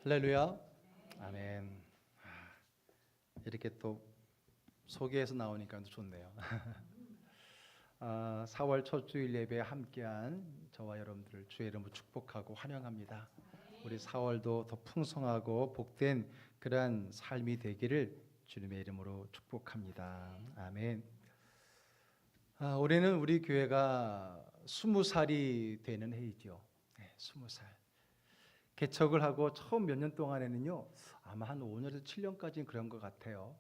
할렐루야. 아멘. 이렇게 또 소개해서 나오니까 좋네요. 4월 첫 주일 예배에 함께한 저와 여러분들을 주의 이름으로 축복하고 환영합니다. 우리 4월도 더 풍성하고 복된 그러한 삶이 되기를 주님의 이름으로 축복합니다. 아멘. 올해는 우리 교회가 20살이 되는 해이죠. 20살. 개척을 하고 처음 몇 년 동안에는요, 아마 한 5년에서 7년까지는 그런 것 같아요.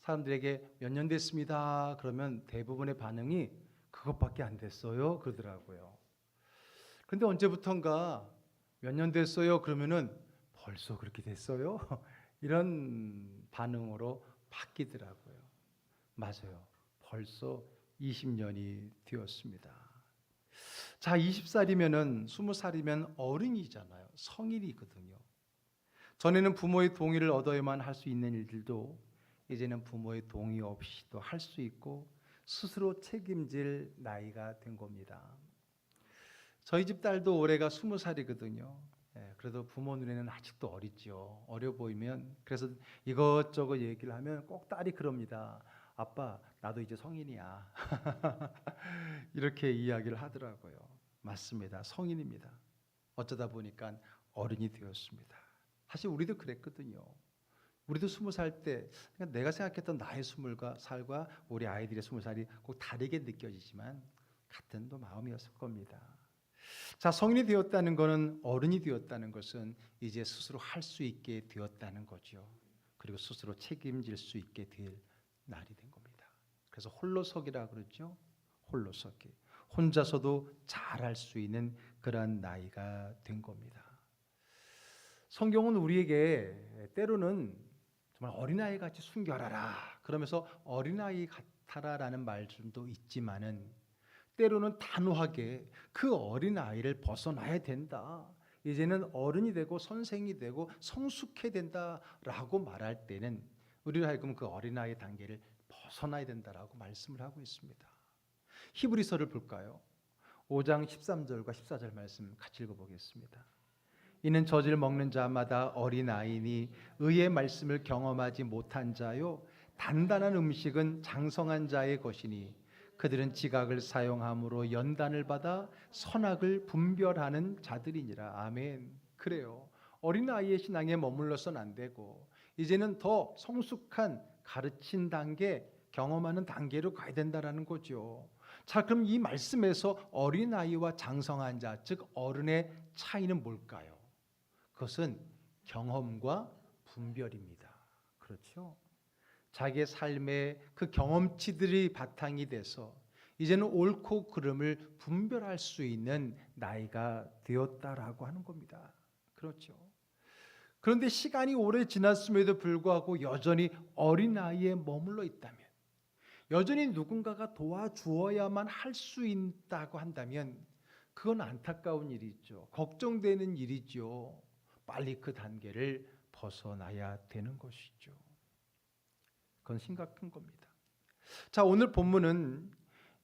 사람들에게 몇 년 됐습니다 그러면 대부분의 반응이 그것밖에 안 됐어요 그러더라고요. 그런데 언제부턴가 몇 년 됐어요 그러면은 벌써 그렇게 됐어요? 이런 반응으로 바뀌더라고요. 맞아요. 벌써 20년이 되었습니다. 자, 20살이면은 20살이면 어른이잖아요. 성인이거든요. 전에는 부모의 동의를 얻어야만 할 수 있는 일들도 이제는 부모의 동의 없이도 할 수 있고 스스로 책임질 나이가 된 겁니다. 저희 집 딸도 올해가 20살이거든요. 그래도 부모 눈에는 아직도 어리죠. 어려 보이면 그래서 이것저것 얘기를 하면 꼭 딸이 그럽니다. 아빠, 나도 이제 성인이야. 이렇게 이야기를 하더라고요. 맞습니다. 성인입니다. 어쩌다 보니까 어른이 되었습니다. 사실 우리도 그랬거든요. 우리도 20살 때 내가 생각했던 나의 20살과 우리 아이들의 20살이 꼭 다르게 느껴지지만 같은 또 마음이었을 겁니다. 자, 성인이 되었다는 것은, 어른이 되었다는 것은 이제 스스로 할 수 있게 되었다는 거죠. 그리고 스스로 책임질 수 있게 될 날이 된 겁니다. 그래서 홀로서기라 그러죠. 홀로서기. 혼자서도 잘할 수 있는 그러한 나이가 된 겁니다. 성경은 우리에게 때로는 정말 어린아이 같이 순결하라 그러면서 어린아이 같아라라는 말씀도 있지만은 때로는 단호하게 그 어린아이를 벗어나야 된다. 이제는 어른이 되고 선생이 되고 성숙해야 된다라고 말할 때는 우리로 하여금 그 어린아이 단계를 벗어나야 된다라고 말씀을 하고 있습니다. 히브리서를 볼까요? 5장 13절과 14절 말씀 같이 읽어보겠습니다. 이는 젖을 먹는 자마다 어린아이니 의의 말씀을 경험하지 못한 자요 단단한 음식은 장성한 자의 것이니 그들은 지각을 사용함으로 연단을 받아 선악을 분별하는 자들이니라. 아멘. 그래요. 어린아이의 신앙에 머물러서는 안 되고 이제는 더 성숙한 가르친 단계, 경험하는 단계로 가야 된다는 거죠. 자, 그럼 이 말씀에서 어린아이와 장성한 자, 즉 어른의 차이는 뭘까요? 그것은 경험과 분별입니다. 그렇죠? 자기의 삶의 그 경험치들이 바탕이 돼서 이제는 옳고 그름을 분별할 수 있는 나이가 되었다라고 하는 겁니다. 그렇죠? 그런데 시간이 오래 지났음에도 불구하고 여전히 어린아이에 머물러 있다면, 여전히 누군가가 도와주어야만 할 수 있다고 한다면 그건 안타까운 일이죠. 걱정되는 일이죠. 빨리 그 단계를 벗어나야 되는 것이죠. 그건 심각한 겁니다. 자, 오늘 본문은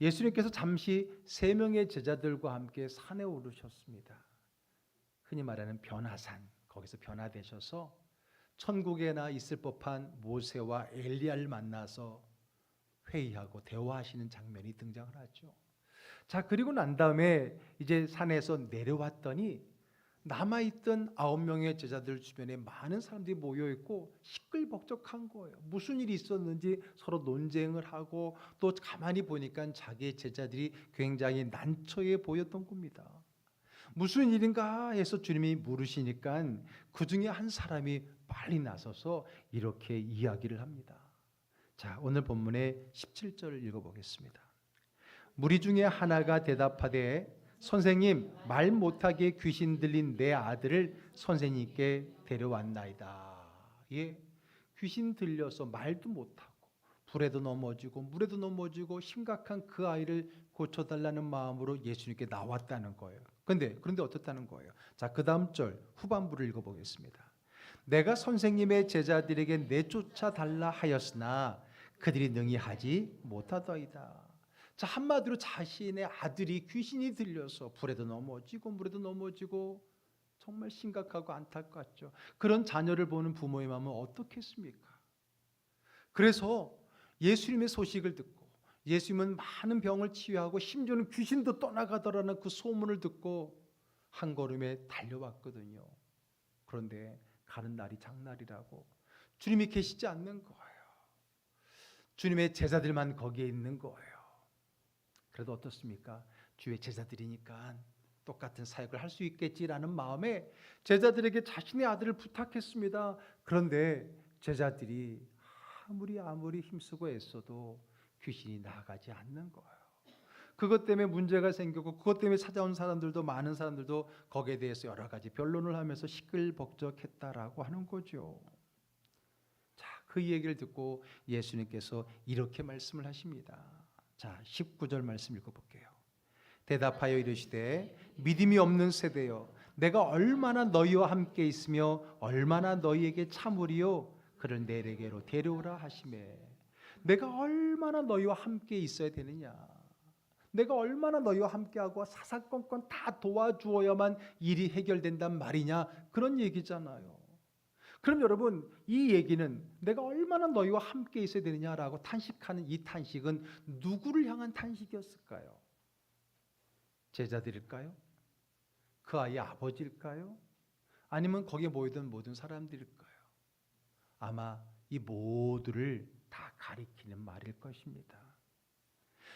예수님께서 잠시 3명의 제자들과 함께 산에 오르셨습니다. 흔히 말하는 변화산, 거기서 변화되셔서 천국에나 있을 법한 모세와 엘리야를 만나서 회의하고 대화하시는 장면이 등장을 하죠. 자, 그리고 난 다음에 이제 산에서 내려왔더니 남아있던 9명의 제자들 주변에 많은 사람들이 모여있고 시끌벅적한 거예요. 무슨 일이 있었는지 서로 논쟁을 하고 또 가만히 보니까 자기의 제자들이 굉장히 난처해 보였던 겁니다. 무슨 일인가 해서 주님이 물으시니까 그 중에 한 사람이 빨리 나서서 이렇게 이야기를 합니다. 자, 오늘 본문의 17절을 읽어보겠습니다. 무리 중에 하나가 대답하되 선생님, 말 못하게 귀신 들린 내 아들을 선생님께 데려왔나이다. 예, 귀신 들려서 말도 못하고 불에도 넘어지고 물에도 넘어지고 심각한 그 아이를 고쳐달라는 마음으로 예수님께 나왔다는 거예요. 그런데 어떻다는 거예요? 자, 그 다음 절 후반부를 읽어보겠습니다. 내가 선생님의 제자들에게 내쫓아 달라 하였으나 그들이 능히 하지 못하더이다. 자, 한마디로 자신의 아들이 귀신이 들려서 불에도 넘어지고 물에도 넘어지고 정말 심각하고 안타깝죠. 그런 자녀를 보는 부모의 마음은 어떻겠습니까? 그래서 예수님의 소식을 듣고 예수님은 많은 병을 치유하고 심지어는 귀신도 떠나가더라는 그 소문을 듣고 한 걸음에 달려왔거든요. 그런데 가는 날이 장날이라고 주님이 계시지 않는 거예요. 주님의 제자들만 거기에 있는 거예요. 그래도 어떻습니까? 주의 제자들이니까 똑같은 사역을 할 수 있겠지라는 마음에 제자들에게 자신의 아들을 부탁했습니다. 그런데 제자들이 아무리 힘쓰고 애써도 귀신이 나가지 않는 거예요. 그것 때문에 문제가 생기고 그것 때문에 찾아온 사람들도 많은 사람들도 거기에 대해서 여러 가지 변론을 하면서 시끌벅적했다라고 하는 거죠. 자, 그 얘기를 듣고 예수님께서 이렇게 말씀을 하십니다. 자, 19절 말씀 읽어볼게요. 대답하여 이르시되 믿음이 없는 세대여 내가 얼마나 너희와 함께 있으며 얼마나 너희에게 참으리요 그를 내게로 데려오라 하시매. 내가 얼마나 너희와 함께 있어야 되느냐, 내가 얼마나 너희와 함께하고 사사건건 다 도와주어야만 일이 해결된단 말이냐, 그런 얘기잖아요. 그럼 여러분, 이 얘기는 내가 얼마나 너희와 함께 있어야 되느냐라고 탄식하는 이 탄식은 누구를 향한 탄식이었을까요? 제자들일까요? 그 아이의 아버지일까요? 아니면 거기에 모이던 모든 사람들일까요? 아마 이 모두를 다 가리키는 말일 것입니다.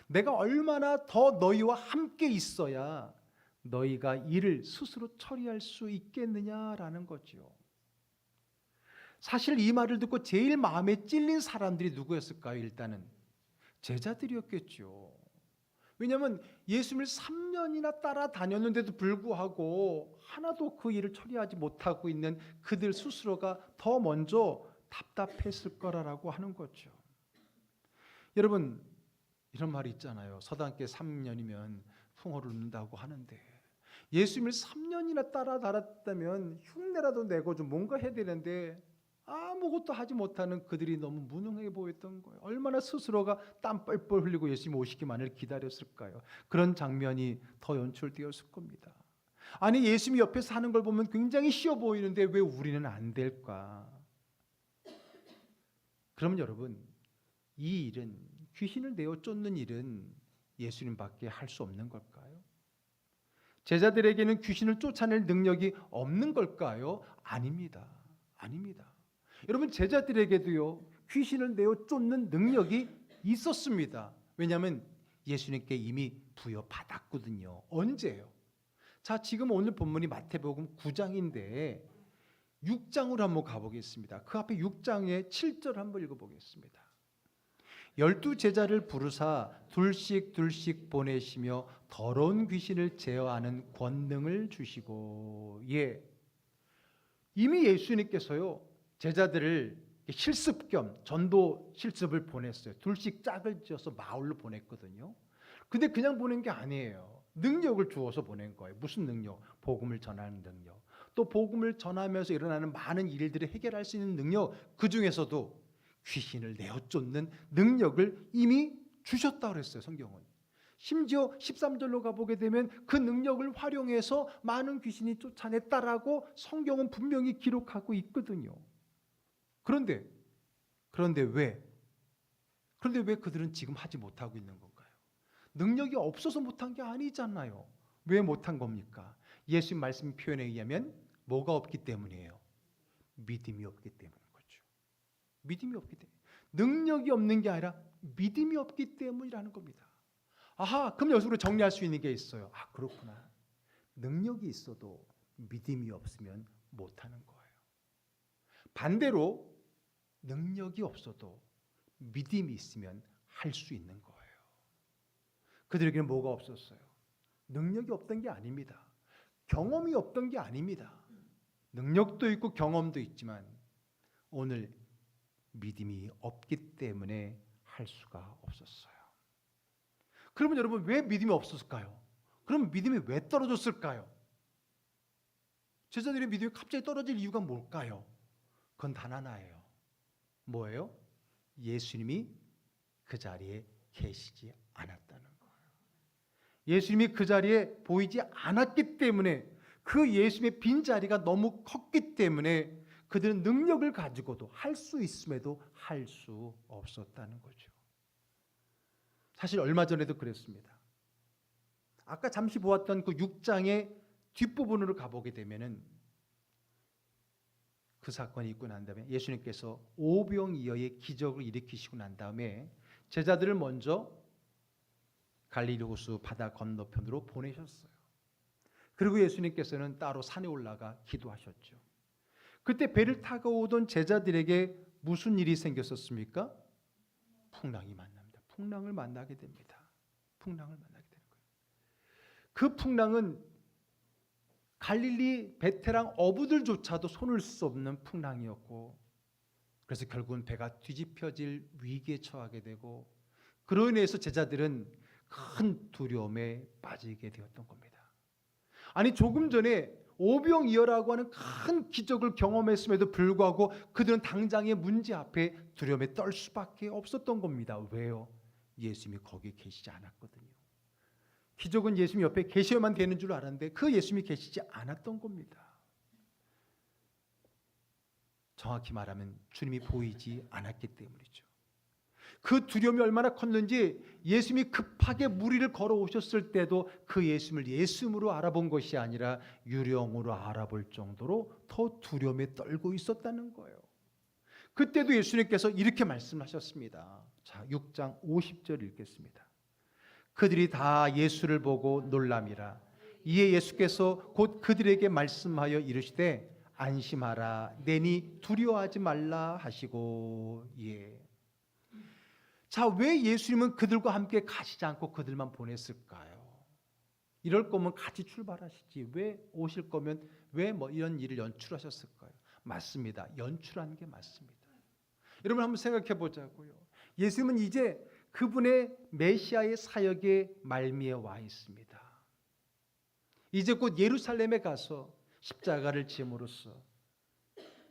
내가 얼마나 더 너희와 함께 있어야 너희가 일을 스스로 처리할 수 있겠느냐라는 거죠. 사실 이 말을 듣고 제일 마음에 찔린 사람들이 누구였을까요? 일단은 제자들이었겠죠. 왜냐하면 예수님을 3년이나 따라다녔는데도 불구하고 하나도 그 일을 처리하지 못하고 있는 그들 스스로가 더 먼저 답답했을 거라고 하는 거죠. 여러분, 이런 말이 있잖아요. 서당계 3년이면 풍어를 읊는다고 하는데 예수님을 3년이나 따라다녔다면 흉내라도 내고 좀 뭔가 해야 되는데 아무것도 하지 못하는 그들이 너무 무능해 보였던 거예요. 얼마나 스스로가 땀 뻘뻘 흘리고 예수님 오시기만을 기다렸을까요? 그런 장면이 더 연출되었을 겁니다. 아니, 예수님이 옆에서 하는 걸 보면 굉장히 쉬워 보이는데 왜 우리는 안 될까? 그러면 여러분, 이 일은, 귀신을 내어 쫓는 일은 예수님밖에 할 수 없는 걸까요? 제자들에게는 귀신을 쫓아낼 능력이 없는 걸까요? 아닙니다. 아닙니다. 여러분, 제자들에게도요, 귀신을 내어 쫓는 능력이 있었습니다. 왜냐하면 예수님께 이미 부여받았거든요. 언제요? 자, 지금 오늘 본문이 마태복음 9장인데 6장으로 한번 가보겠습니다. 그 앞에 6장의 7절 한번 읽어보겠습니다. 12제자를 부르사 둘씩 보내시며 더러운 귀신을 제어하는 권능을 주시고. 예, 이미 예수님께서요 제자들을 실습 겸 전도 실습을 보냈어요. 둘씩 짝을 지어서 마을로 보냈거든요. 근데 그냥 보낸 게 아니에요. 능력을 주어서 보낸 거예요. 무슨 능력? 복음을 전하는 능력. 또 복음을 전하면서 일어나는 많은 일들을 해결할 수 있는 능력, 그 중에서도 귀신을 내어 쫓는 능력을 이미 주셨다고 그랬어요. 성경은. 심지어 13절로 가보게 되면 그 능력을 활용해서 많은 귀신이 쫓아냈다라고 성경은 분명히 기록하고 있거든요. 그런데 왜 그들은 지금 하지 못하고 있는 건가요? 능력이 없어서 못한 게 아니잖아요. 왜 못한 겁니까? 예수님 말씀 표현에 의하면 뭐가 없기 때문이에요? 믿음이 없기 때문인 거죠. 믿음이 없기 때문에. 능력이 없는 게 아니라 믿음이 없기 때문이라는 겁니다. 아하, 그럼 여기서 우리 정리할 수 있는 게 있어요. 아, 그렇구나. 능력이 있어도 믿음이 없으면 못하는 거예요. 반대로 능력이 없어도 믿음이 있으면 할 수 있는 거예요. 그들에게는 뭐가 없었어요? 능력이 없던 게 아닙니다. 경험이 없던 게 아닙니다. 능력도 있고 경험도 있지만 오늘 믿음이 없기 때문에 할 수가 없었어요. 그러면 여러분, 왜 믿음이 없었을까요? 그럼 믿음이 왜 떨어졌을까요? 제자들의 믿음이 갑자기 떨어질 이유가 뭘까요? 그건 단 하나예요. 뭐예요? 예수님이 그 자리에 계시지 않았다는 거예요. 예수님이 그 자리에 보이지 않았기 때문에 그 예수님의 빈자리가 너무 컸기 때문에 그들은 능력을 가지고도 할 수 있음에도 할 수 없었다는 거죠. 사실 얼마 전에도 그랬습니다. 아까 잠시 보았던 그 6장의 뒷부분으로 가보게 되면은 그 사건이 있고 난 다음에 예수님께서 오병이어의 기적을 일으키시고 난 다음에 제자들을 먼저 갈릴리 호수 바다 건너편으로 보내셨어요. 그리고 예수님께서는 따로 산에 올라가 기도하셨죠. 그때 배를 타고 오던 제자들에게 무슨 일이 생겼었습니까? 풍랑이 만납니다. 풍랑을 만나게 됩니다. 풍랑을 만나게 되는 거예요. 그 풍랑은 갈릴리 베테랑 어부들조차도 손을 쓸 수 없는 풍랑이었고, 그래서 결국은 배가 뒤집혀질 위기에 처하게 되고, 그로 인해서 제자들은 큰 두려움에 빠지게 되었던 겁니다. 아니, 조금 전에 오병이어라고 하는 큰 기적을 경험했음에도 불구하고 그들은 당장의 문제 앞에 두려움에 떨 수밖에 없었던 겁니다. 왜요? 예수님이 거기 계시지 않았거든요. 기적은 예수님 옆에 계셔야만 되는 줄 알았는데 그 예수님이 계시지 않았던 겁니다. 정확히 말하면 주님이 보이지 않았기 때문이죠. 그 두려움이 얼마나 컸는지 예수님이 급하게 무리를 걸어오셨을 때도 그 예수님을 예수님으로 알아본 것이 아니라 유령으로 알아볼 정도로 더 두려움에 떨고 있었다는 거예요. 그때도 예수님께서 이렇게 말씀하셨습니다. 자, 6장 50절 읽겠습니다. 그들이 다 예수를 보고 놀람이라. 이에 예수께서 곧 그들에게 말씀하여 이르시되 안심하라, 내니 두려워하지 말라 하시고. 예. 자, 왜 예수님은 그들과 함께 가시지 않고 그들만 보냈을까요? 이럴 거면 같이 출발하시지. 왜 오실 거면 왜 이런 일을 연출하셨을까요? 맞습니다. 연출한 게 맞습니다. 여러분 한번 생각해 보자고요. 예수님은 이제 그분의 메시아의 사역의 말미에 와 있습니다. 이제 곧 예루살렘에 가서 십자가를 짐으로써,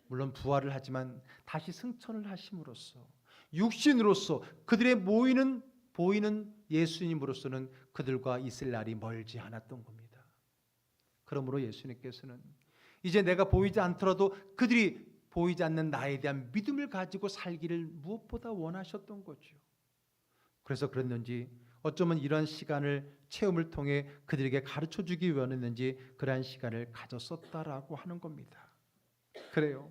물론 부활을 하지만 다시 승천을 하심으로써, 육신으로서 그들의 보이는 예수님으로서는 그들과 있을 날이 멀지 않았던 겁니다. 그러므로 예수님께서는 이제 내가 보이지 않더라도 그들이 보이지 않는 나에 대한 믿음을 가지고 살기를 무엇보다 원하셨던 거죠. 그래서 그랬는지 어쩌면 이러한 시간을 체험을 통해 그들에게 가르쳐 주기 원했는지 그러한 시간을 가졌었다라고 하는 겁니다. 그래요.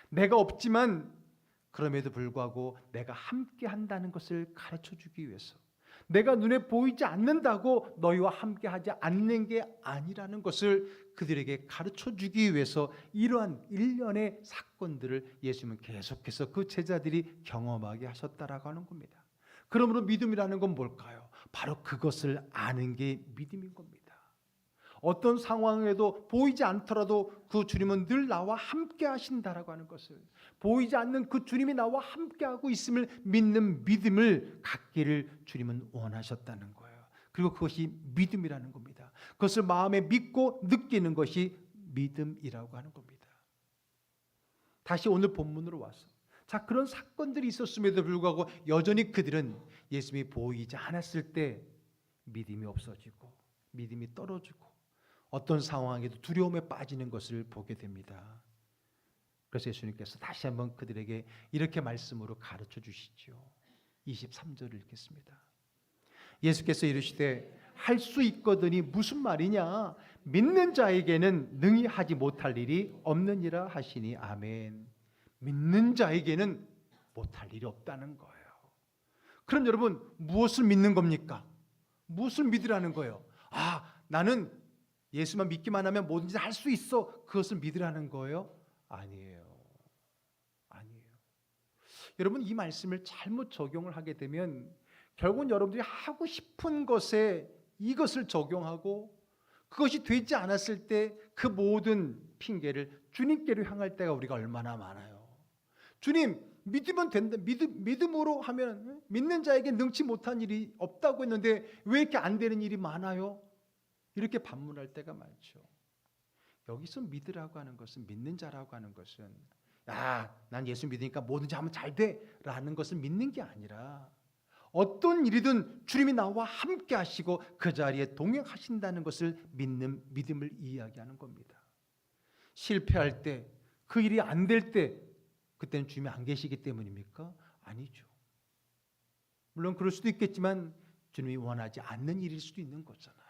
내가 없지만 그럼에도 불구하고 내가 함께 한다는 것을 가르쳐 주기 위해서, 내가 눈에 보이지 않는다고 너희와 함께 하지 않는 게 아니라는 것을 그들에게 가르쳐 주기 위해서 이러한 일련의 사건들을 예수님은 계속해서 그 제자들이 경험하게 하셨다라고 하는 겁니다. 그러므로 믿음이라는 건 뭘까요? 바로 그것을 아는 게 믿음인 겁니다. 어떤 상황에도 보이지 않더라도 그 주님은 늘 나와 함께 하신다라고 하는 것을, 보이지 않는 그 주님이 나와 함께하고 있음을 믿는 믿음을 갖기를 주님은 원하셨다는 거예요. 그리고 그것이 믿음이라는 겁니다. 그것을 마음에 믿고 느끼는 것이 믿음이라고 하는 겁니다. 다시 오늘 본문으로 와서, 자, 그런 사건들이 있었음에도 불구하고 여전히 그들은 예수님이 보이지 않았을 때 믿음이 없어지고 믿음이 떨어지고 어떤 상황에도 두려움에 빠지는 것을 보게 됩니다. 그래서 예수님께서 다시 한번 그들에게 이렇게 말씀으로 가르쳐 주시죠. 23절을 읽겠습니다. 예수께서 이르시되 할 수 있거든이 무슨 말이냐? 믿는 자에게는 능히 하지 못할 일이 없느니라 하시니. 아멘. 믿는 자에게는 못할 일이 없다는 거예요. 그럼 여러분 무엇을 믿는 겁니까? 무엇을 믿으라는 거예요? 아, 나는 예수만 믿기만 하면 뭐든지 할 수 있어. 그것을 믿으라는 거예요? 아니에요. 아니에요. 여러분 이 말씀을 잘못 적용을 하게 되면 결국은 여러분들이 하고 싶은 것에 이것을 적용하고 그것이 되지 않았을 때 그 모든 핑계를 주님께로 향할 때가 우리가 얼마나 많아요. 주님, 믿으면 된다. 믿음으로 하면 믿는 자에게 능치 못한 일이 없다고 했는데 왜 이렇게 안 되는 일이 많아요? 이렇게 반문할 때가 많죠. 여기서 믿으라고 하는 것은, 믿는 자라고 하는 것은, 난 예수 믿으니까 뭐든지 하면 잘 돼 라는 것을 믿는 게 아니라 어떤 일이든 주님이 나와 함께 하시고 그 자리에 동행하신다는 것을 믿는 믿음을 이야기하는 겁니다. 실패할 때, 그 일이 안 될 때, 그때는 주님이 안 계시기 때문입니까? 아니죠. 물론 그럴 수도 있겠지만 주님이 원하지 않는 일일 수도 있는 거잖아요.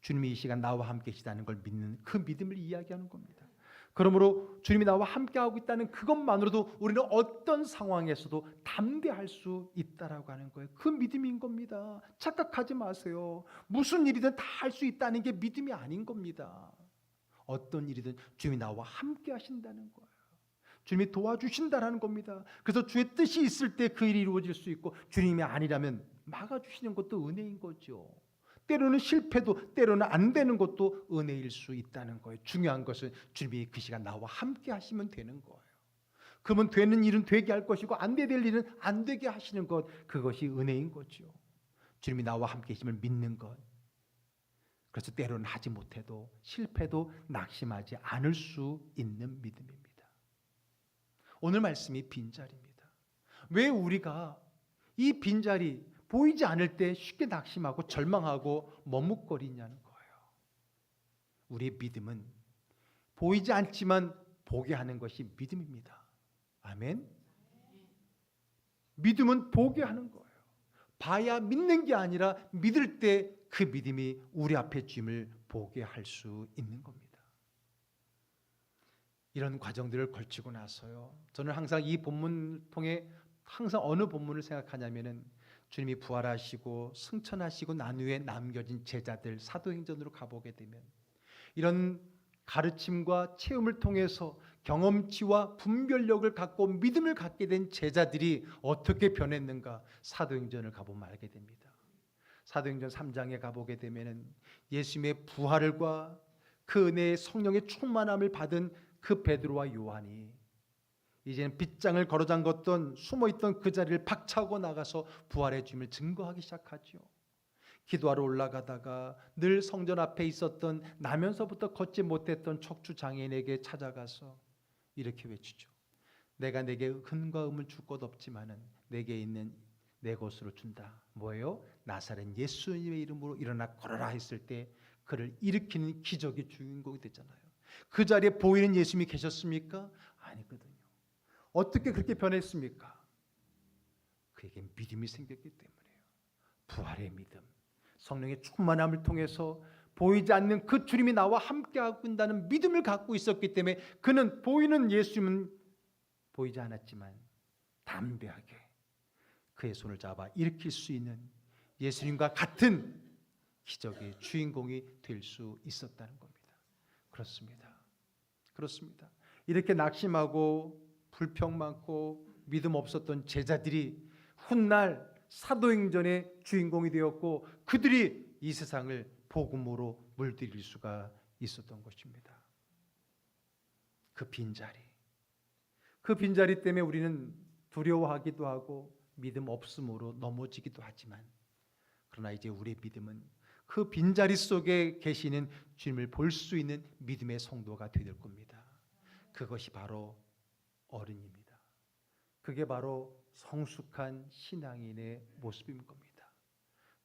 주님이 이 시간 나와 함께 계시다는 걸 믿는 그 믿음을 이야기하는 겁니다. 그러므로 주님이 나와 함께하고 있다는 그것만으로도 우리는 어떤 상황에서도 담대할 수 있다라고 하는 거예요. 그 믿음인 겁니다. 착각하지 마세요. 무슨 일이든 다 할 수 있다는 게 믿음이 아닌 겁니다. 어떤 일이든 주님이 나와 함께 하신다는 거예요. 주님이 도와주신다는 겁니다. 그래서 주의 뜻이 있을 때 그 일이 이루어질 수 있고, 주님이 아니라면 막아주시는 것도 은혜인 거죠. 때로는 실패도, 때로는 안 되는 것도 은혜일 수 있다는 거예요. 중요한 것은 주님이 그 시간 나와 함께 하시면 되는 거예요. 그러면 되는 일은 되게 할 것이고 안 될 일은 안 되게 하시는 것, 그것이 은혜인 거죠. 주님이 나와 함께 계심을 믿는 것. 그래서 때로는 하지 못해도, 실패도 낙심하지 않을 수 있는 믿음입니다. 오늘 말씀이 빈자리입니다. 왜 우리가 이 빈자리, 보이지 않을 때 쉽게 낙심하고 절망하고 머뭇거리냐는 거예요. 우리의 믿음은 보이지 않지만 보게 하는 것이 믿음입니다. 아멘. 믿음은 보게 하는 거예요. 봐야 믿는 게 아니라 믿을 때 그 믿음이 우리 앞에 주님을 보게 할 수 있는 겁니다. 이런 과정들을 걸치고 나서요, 저는 항상 이 본문을 통해 항상 어느 본문을 생각하냐면은 주님이 부활하시고 승천하시고 난 후에 남겨진 제자들, 사도행전으로 가보게 되면 이런 가르침과 체험을 통해서 경험치와 분별력을 갖고 믿음을 갖게 된 제자들이 어떻게 변했는가, 사도행전을 가보면 알게 됩니다. 사도행전 3장에 가보게 되면 예수님의 부활과 그 은혜의 성령의 충만함을 받은 그 베드로와 요한이 이제는 빗장을 걸어 잠궜던 숨어있던 그 자리를 박차고 나가서 부활의 주님을 증거하기 시작하죠. 기도하러 올라가다가 늘 성전 앞에 있었던, 나면서부터 걷지 못했던 척추 장애인에게 찾아가서 이렇게 외치죠. 내가 내게 은과 음을 줄 것 없지만은 내게 있는 내 것으로 준다. 뭐예요? 나사렛 예수님의 이름으로 일어나 걸어라 했을 때 그를 일으키는 기적의 주인공이 됐잖아요. 그 자리에 보이는 예수님이 계셨습니까? 아니거든요. 어떻게 그렇게 변했습니까? 그에게 믿음이 생겼기 때문이에요. 부활의 믿음, 성령의 충만함을 통해서 보이지 않는 그 주님이 나와 함께하고 있다는 믿음을 갖고 있었기 때문에 그는 보이는 예수님은 보이지 않았지만 담대하게 그의 손을 잡아 일으킬 수 있는 예수님과 같은 기적의 주인공이 될 수 있었다는 겁니다. 그렇습니다. 그렇습니다. 이렇게 낙심하고 불평 많고 믿음 없었던 제자들이 훗날 사도행전의 주인공이 되었고 그들이 이 세상을 복음으로 물들일 수가 있었던 것입니다. 그 빈자리, 그 빈자리 때문에 우리는 두려워하기도 하고 믿음 없음으로 넘어지기도 하지만, 그러나 이제 우리의 믿음은 그 빈자리 속에 계시는 주님을 볼 수 있는 믿음의 성도가 되될 겁니다. 그것이 바로 어른입니다. 그게 바로 성숙한 신앙인의 모습인 겁니다.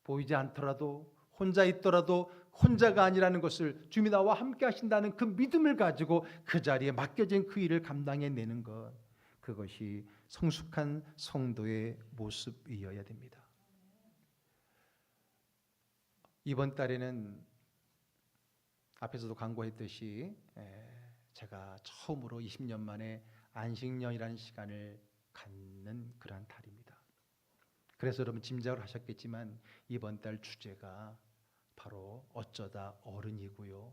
보이지 않더라도, 혼자 있더라도 혼자가 아니라는 것을, 주님이 나와 함께 하신다는 그 믿음을 가지고 그 자리에 맡겨진 그 일을 감당해내는 것, 그것이 성숙한 성도의 모습이어야 됩니다. 이번 달에는 앞에서도 광고했듯이 제가 처음으로 20년 만에 안식년이라는 시간을 갖는 그러한 달입니다. 그래서 여러분 짐작을 하셨겠지만 이번 달 주제가 바로 어쩌다 어른이고요.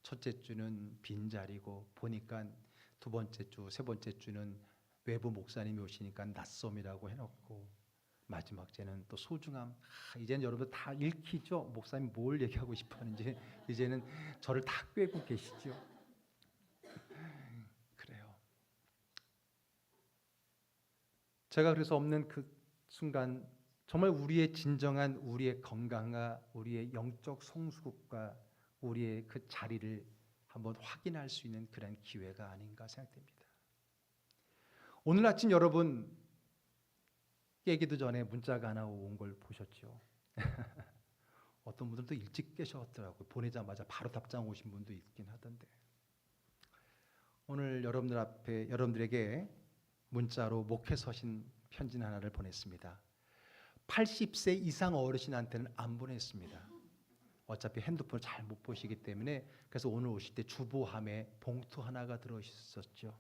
첫째 주는 빈자리고, 보니까 두 번째 주, 세 번째 주는 외부 목사님이 오시니까 낯섦이라고 해놓고, 마지막 주는 또 소중함. 이제는 여러분 다 읽히죠? 목사님 뭘 얘기하고 싶어 하는지. 이제는 저를 다 꿰고 계시죠? 그래요. 제가 그래서 없는 그 순간 정말 우리의 진정한, 우리의 건강과 우리의 영적 성숙과 우리의 그 자리를 한번 확인할 수 있는 그런 기회가 아닌가 생각됩니다. 오늘 아침 여러분 깨기도 전에 문자가 하나 온 걸 보셨죠? 어떤 분들도 일찍 깨셨더라고요. 보내자마자 바로 답장 오신 분도 있긴 하던데. 오늘 여러분들 앞에 여러분들에게 문자로 목회 서신 편지 하나를 보냈습니다. 80세 이상 어르신한테는 안 보냈습니다. 어차피 핸드폰을 잘 못 보시기 때문에. 그래서 오늘 오실 때 주보함에 봉투 하나가 들어있었죠.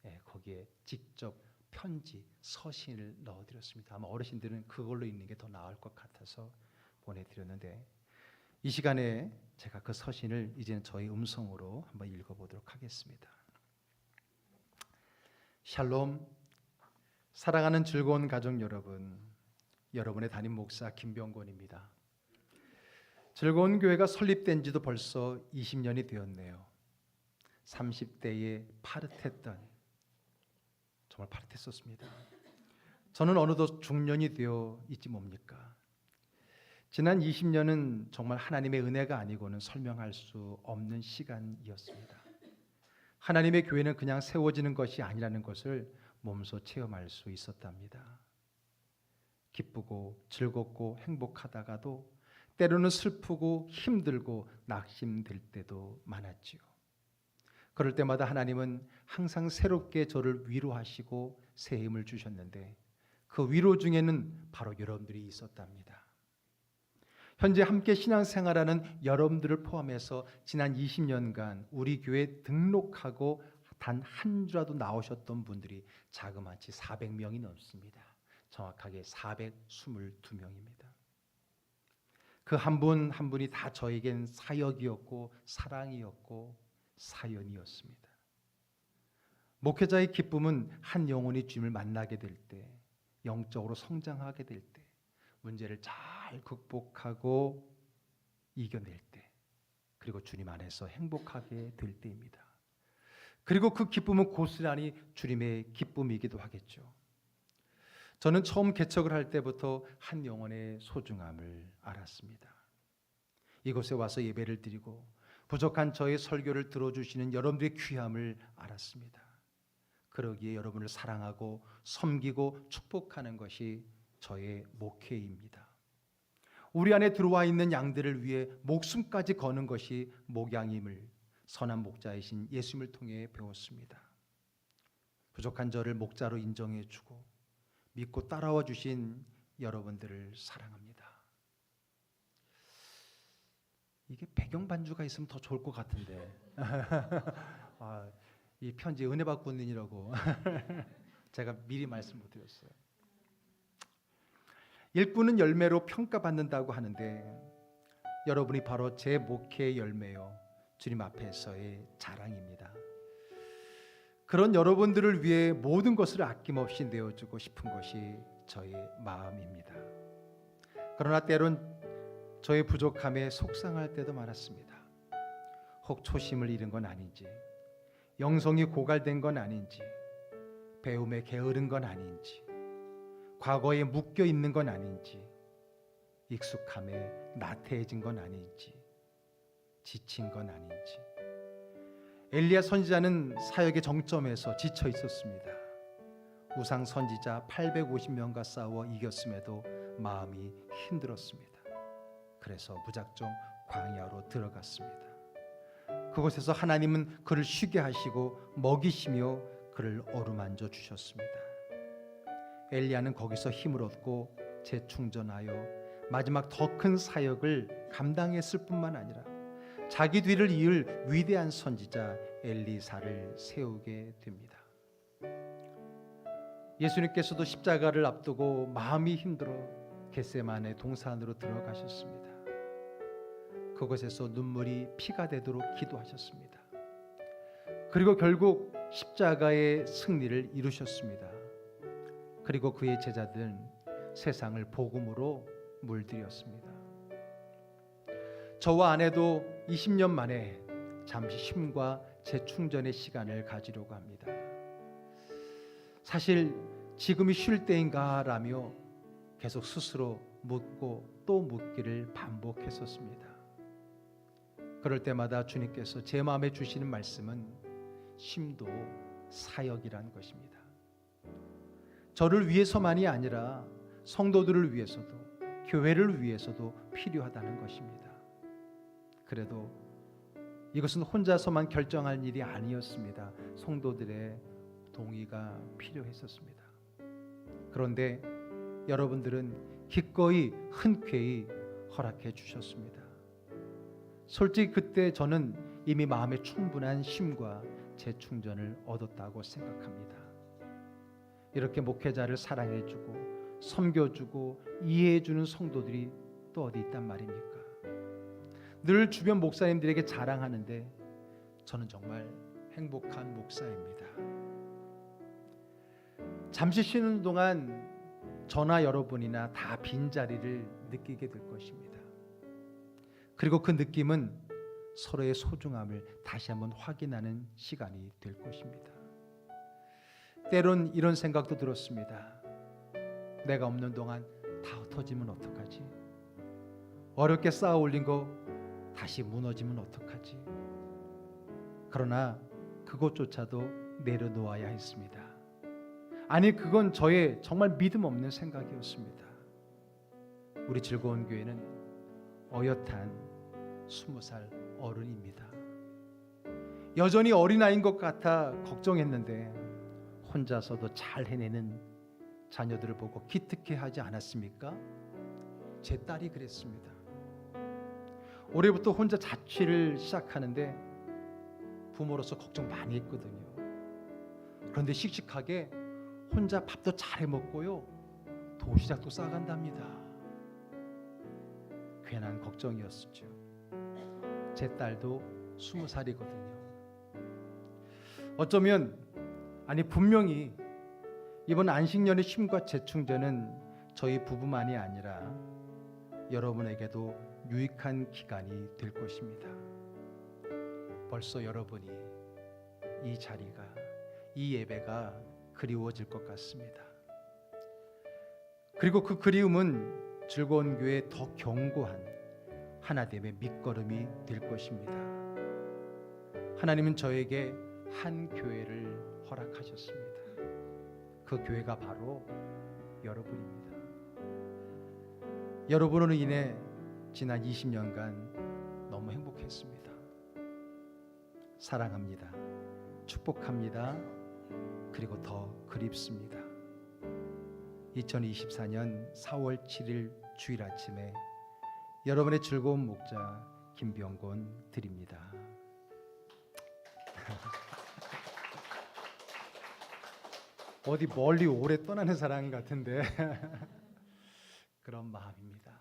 예, 거기에 직접 편지, 서신을 넣어드렸습니다. 아마 어르신들은 그걸로 읽는 게 더 나을 것 같아서 보내드렸는데, 이 시간에 제가 그 서신을 이제는 저희 음성으로 한번 읽어보도록 하겠습니다. 샬롬, 사랑하는 즐거운 가족 여러분, 여러분의 담임 목사 김병곤입니다. 즐거운 교회가 설립된 지도 벌써 20년이 되었네요. 30대에 파릇했던, 정말 파릇했었습니다. 저는 어느덧 중년이 되어 있지 뭡니까? 지난 20년은 정말 하나님의 은혜가 아니고는 설명할 수 없는 시간이었습니다. 하나님의 교회는 그냥 세워지는 것이 아니라는 것을 몸소 체험할 수 있었답니다. 기쁘고 즐겁고 행복하다가도 때로는 슬프고 힘들고 낙심될 때도 많았지요. 그럴 때마다 하나님은 항상 새롭게 저를 위로하시고 새 힘을 주셨는데, 그 위로 중에는 바로 여러분들이 있었답니다. 현재 함께 신앙생활하는 여러분들을 포함해서 지난 20년간 우리 교회에 등록하고 단 한 주라도 나오셨던 분들이 자그마치 400명이 넘습니다. 정확하게 422명입니다. 그 한 분 한 분이 다 저에겐 사역이었고 사랑이었고 사연이었습니다. 목회자의 기쁨은 한 영혼이 주님을 만나게 될 때, 영적으로 성장하게 될 때, 문제를 잘 극복하고 이겨낼 때, 그리고 주님 안에서 행복하게 될 때입니다. 그리고 그 기쁨은 고스란히 주님의 기쁨이기도 하겠죠. 저는 처음 개척을 할 때부터 한 영혼의 소중함을 알았습니다. 이곳에 와서 예배를 드리고 부족한 저의 설교를 들어주시는 여러분들의 귀함을 알았습니다. 그러기에 여러분을 사랑하고 섬기고 축복하는 것이 저의 목회입니다. 우리 안에 들어와 있는 양들을 위해 목숨까지 거는 것이 목양임을 선한 목자이신 예수님을 통해 배웠습니다. 부족한 저를 목자로 인정해 주고 믿고 따라와 주신 여러분들을 사랑합니다. 이게 배경 반주가 있으면 더 좋을 것 같은데 이 편지 은혜 받고 있는 이라고 제가 미리 말씀 못 드렸어요. 일꾼은 열매로 평가받는다고 하는데, 여러분이 바로 제 목회의 열매요, 주님 앞에서의 자랑입니다. 그런 여러분들을 위해 모든 것을 아낌없이 내어주고 싶은 것이 저의 마음입니다. 그러나 때론 저의 부족함에 속상할 때도 많았습니다. 혹 초심을 잃은 건 아닌지, 영성이 고갈된 건 아닌지, 배움에 게으른 건 아닌지, 과거에 묶여 있는 건 아닌지, 익숙함에 나태해진 건 아닌지, 지친 건 아닌지. 엘리야 선지자는 사역의 정점에서 지쳐 있었습니다. 우상 선지자 850명과 싸워 이겼음에도 마음이 힘들었습니다. 그래서 무작정 광야로 들어갔습니다. 그곳에서 하나님은 그를 쉬게 하시고 먹이시며 그를 어루만져 주셨습니다. 엘리야는 거기서 힘을 얻고 재충전하여 마지막 더 큰 사역을 감당했을 뿐만 아니라 자기 뒤를 이을 위대한 선지자 엘리사를 세우게 됩니다. 예수님께서도 십자가를 앞두고 마음이 힘들어 겟세마네 동산으로 들어가셨습니다. 그곳에서 눈물이 피가 되도록 기도하셨습니다. 그리고 결국 십자가의 승리를 이루셨습니다. 그리고 그의 제자들은 세상을 복음으로 물들였습니다. 저와 아내도 20년 만에 잠시 쉼과 재충전의 시간을 가지려고 합니다. 사실 지금이 쉴 때인가 라며 계속 스스로 묻고 또 묻기를 반복했었습니다. 그럴 때마다 주님께서 제 마음에 주시는 말씀은 쉼도 사역이라는 것입니다. 저를 위해서만이 아니라 성도들을 위해서도 교회를 위해서도 필요하다는 것입니다. 그래도 이것은 혼자서만 결정할 일이 아니었습니다. 성도들의 동의가 필요했었습니다. 그런데 여러분들은 기꺼이 흔쾌히 허락해 주셨습니다. 솔직히 그때 저는 이미 마음에 충분한 쉼과 재충전을 얻었다고 생각합니다. 이렇게 목회자를 사랑해주고 섬겨주고 이해해주는 성도들이 또 어디 있단 말입니까? 늘 주변 목사님들에게 자랑하는데 저는 정말 행복한 목사입니다. 잠시 쉬는 동안 저나 여러분이나 다 빈자리를 느끼게 될 것입니다. 그리고 그 느낌은 서로의 소중함을 다시 한번 확인하는 시간이 될 것입니다. 때론 이런 생각도 들었습니다. 내가 없는 동안 다 흩어지면 어떡하지? 어렵게 쌓아 올린 거 다시 무너지면 어떡하지? 그러나 그것조차도 내려놓아야 했습니다. 아니, 그건 저의 정말 믿음 없는 생각이었습니다. 우리 즐거운 교회는 어엿한 20살 어른입니다. 여전히 어린아이인 것 같아 걱정했는데 혼자서도 잘 해내는 자녀들을 보고 기특해하지 않았습니까? 제 딸이 그랬습니다. 올해부터 혼자 자취를 시작하는데 부모로서 걱정 많이 했거든요. 그런데 씩씩하게 혼자 밥도 잘 해먹고요, 도시락도 싸간답니다. 괜한 걱정이었죠. 제 딸도 20살이거든요. 어쩌면, 아니 분명히 이번 안식년의 쉼과 재충전은 저희 부부만이 아니라 여러분에게도 유익한 기간이 될 것입니다. 벌써 여러분이 이 자리가, 이 예배가 그리워질 것 같습니다. 그리고 그 그리움은 즐거운 교회의 더 견고한 하나됨의 밑거름이 될 것입니다. 하나님은 저에게 한 교회를 허락하셨습니다. 그 교회가 바로 여러분입니다. 여러분으로 인해 지난 20년간 너무 행복했습니다. 사랑합니다. 축복합니다. 그리고 더 그립습니다. 2024년 4월 7일 주일 아침에 여러분의 즐거운 목자 김병곤 드립니다. 어디 멀리 오래 떠나는 사람 같은데 그런 마음입니다.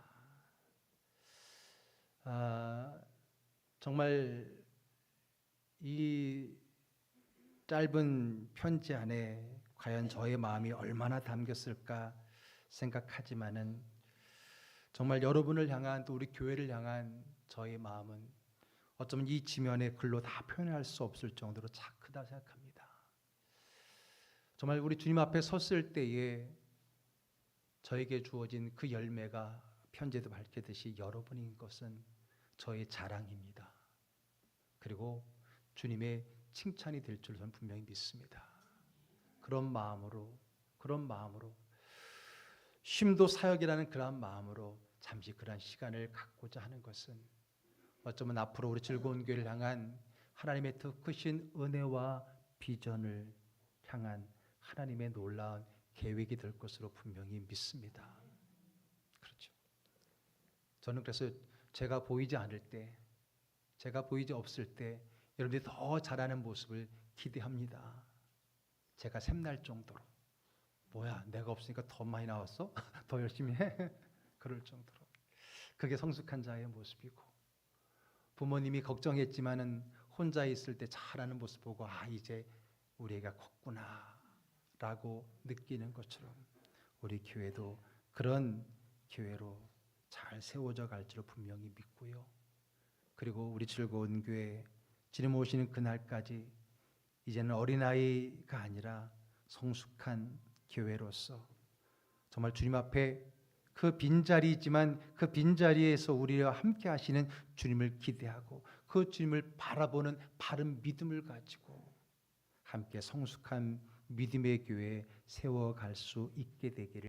정말 이 짧은 편지 안에 과연 저의 마음이 얼마나 담겼을까 생각하지만은 정말 여러분을 향한, 또 우리 교회를 향한 저의 마음은 어쩌면 이 지면의 글로 다 표현할 수 없을 정도로 참 크다 생각합니다. 정말 우리 주님 앞에 섰을 때에 저에게 주어진 그 열매가 편지에도 밝히듯이 여러분인 것은 저의 자랑입니다. 그리고 주님의 칭찬이 될 줄 저는 분명히 믿습니다. 그런 마음으로 쉼도 사역이라는 그런 마음으로 잠시 그런 시간을 갖고자 하는 것은 어쩌면 앞으로 우리 즐거운 교회를 향한 하나님의 더 크신 은혜와 비전을 향한 하나님의 놀라운 계획이 될 것으로 분명히 믿습니다. 그렇죠. 저는 그래서 제가 보이지 않을 때, 제가 보이지 없을 때 여러분들이 더 잘하는 모습을 기대합니다. 제가 샘날 정도로. 뭐야, 내가 없으니까 더 많이 나왔어? 더 열심히 해? 그럴 정도로. 그게 성숙한 자의 모습이고, 부모님이 걱정했지만은 혼자 있을 때 잘하는 모습 보고 이제 우리 애가 컸구나 라고 느끼는 것처럼 우리 교회도 그런 교회로 잘 세워져 갈 줄 분명히 믿고요. 그리고 우리 즐거운 교회 주님 오시는 그날까지 이제는 어린아이가 아니라 성숙한 교회로서 정말 주님 앞에 그 빈자리이지만 그 빈자리에서 우리와 함께 하시는 주님을 기대하고 그 주님을 바라보는 바른 믿음을 가지고 함께 성숙한 믿음의 교회 세워갈 수 있게 되기를